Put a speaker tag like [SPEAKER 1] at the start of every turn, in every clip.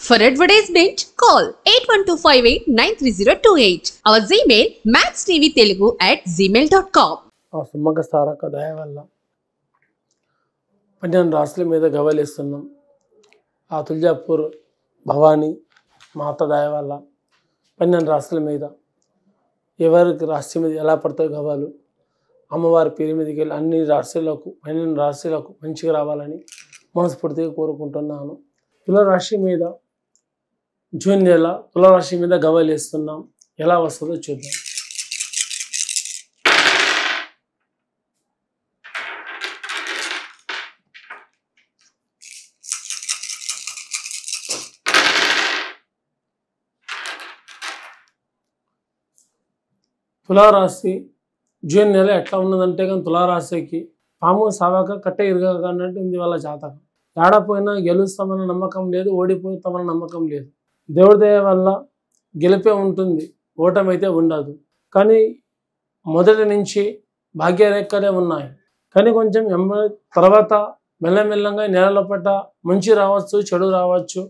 [SPEAKER 1] For advertisement, call 8125893028. Our Gmail maxtvtelugu@gmail.com.
[SPEAKER 2] ఆ సుమ్మక సారక దయ వల్ల 12 రాశుల మీద గవ్వలేస్తున్నాం. ఆ తుల్జాపూర్ భవానీ మాత దయ వల్ల 12 రాశుల మీద ఎవరికి రాశి మీద ఎలా పడతాయి గవ్వలు అమ్మవారి పేరు మీదకి వెళ్ళి అన్ని రాశులకు 12 రాశులకు మంచిగా రావాలని మనస్ఫూర్తిగా కోరుకుంటున్నాను. తులారాశి మీద జూన్ నెల తులారాశి మీద గవ్వలేస్తున్నాం. ఎలా వస్తుందో చూద్దాం. తులారాశి జూన్ నెల ఎట్లా ఉన్నదంటే కానీ తులారాశికి పాము సావాక కట్టె ఇరగక అన్నట్టు ఉంది వాళ్ళ జాతకం. ఏడపోయినా గెలుస్తామన్న నమ్మకం లేదు, ఓడిపోతామన్న నమ్మకం లేదు. దేవుడి దయ వల్ల గెలిపే ఉంటుంది, ఓటమి అయితే ఉండదు. కానీ మొదటి నుంచి భాగ్యరేఖలే ఉన్నాయి. కానీ కొంచెం తర్వాత మెల్లమెల్లంగా నెలల పట్ట మంచి రావచ్చు, చెడు రావచ్చు.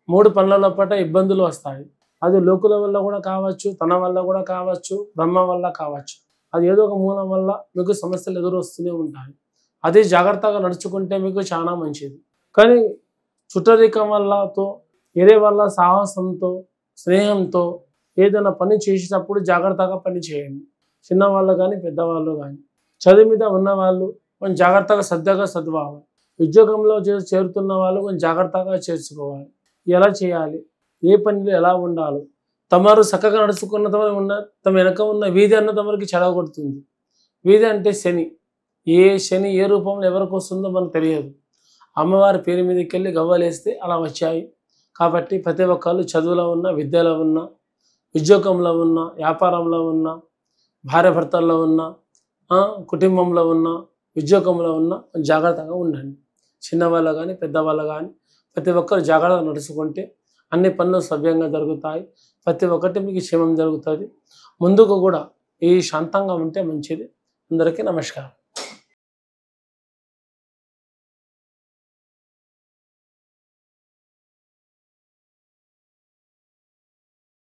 [SPEAKER 2] 3 పనుల పట్ట ఇబ్బందులు వస్తాయి. అది లోకుల వల్ల కూడా కావచ్చు, తన వల్ల కూడా కావచ్చు, బ్రహ్మ వల్ల కావచ్చు. అది ఏదో ఒక మూలం వల్ల మీకు సమస్యలు ఎదురొస్తూనే ఉంటాయి. అది జాగ్రత్తగా నడుచుకుంటే మీకు చాలా మంచిది. కానీ చుట్టరికం వల్లతో వేరే వాళ్ళ సాహసంతో స్నేహంతో ఏదైనా పని చేసేటప్పుడు జాగ్రత్తగా పని చేయండి. చిన్నవాళ్ళు కానీ పెద్దవాళ్ళు కానీ. చదువు మీద ఉన్నవాళ్ళు కొంచెం జాగ్రత్తగా శ్రద్ధగా చదవాలి. ఉద్యోగంలో చేరుతున్న వాళ్ళు కొంచెం జాగ్రత్తగా చేర్చుకోవాలి. ఎలా చేయాలి, ఏ పనిలో ఎలా ఉండాలి, తమరు చక్కగా నడుచుకున్న తమ వెనక ఉన్న వీధి అన్న తమరికి చెడగొడుతుంది. వీధి అంటే శని. ఏ శని ఏ రూపంలో ఎవరికి వస్తుందో మనకు తెలియదు. అమ్మవారి పేరు మీదకి వెళ్ళి గవ్వలేస్తే అలా వచ్చాయి. కాబట్టి ప్రతి ఒక్కళ్ళు చదువులో ఉన్న, విద్యలో ఉన్న, ఉద్యోగంలో ఉన్న, వ్యాపారంలో ఉన్న, భార్యాభర్తల్లో ఉన్న, కుటుంబంలో ఉన్న, ఉద్యోగంలో ఉన్న జాగ్రత్తగా ఉండండి. చిన్నవాళ్ళు కానీ పెద్దవాళ్ళు కానీ ప్రతి ఒక్కరు జాగ్రత్తగా నడుచుకుంటే అన్ని పనులు సవ్యంగా జరుగుతాయి. ప్రతి ఒక్కటి మీకు క్షేమం జరుగుతుంది. ముందుకు కూడా ఈ శాంతంగా ఉంటే మంచిది. అందరికీ నమస్కారం.